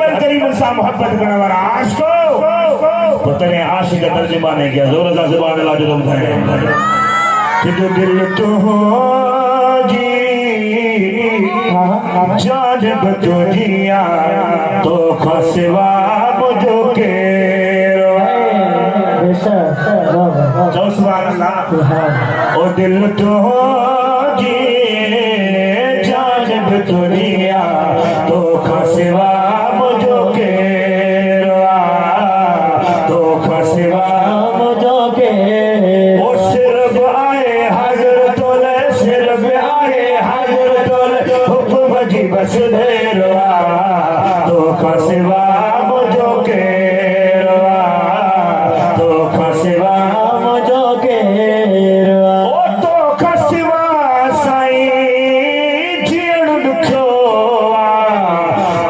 अल करीम सा मोहब्बत करने वाला आशिक को पता नहीं आशिक का तर्जुमा नहीं किया जोर से जुबान ला जो तुम थे कि दिल तो हो जी जान तो जिया तो खसवा मुझो के जो सुभान अल्लाह ओ दिल तो हो जी जान तो जिया तो खसवा मुझो के तो खसवा मुझो के ओ सिर्फ आए हाजिर तोले सिर्फ आए हाजिर तोले हुक्म जी बस देरवा तो खसवा मुझो के तो खसवा मुझो के ओ तो खसवा साई जीण दुखो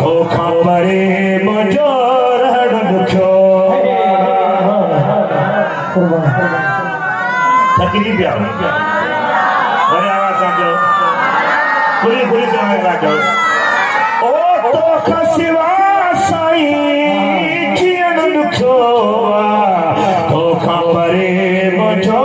तो खबरे मुझो रहण दुखो थकी पिया बड़े आवाज साजो पूरी पूरी सुनाए लाजो ओ तो खसवा साई जीण दुखो तो खबरे मुझो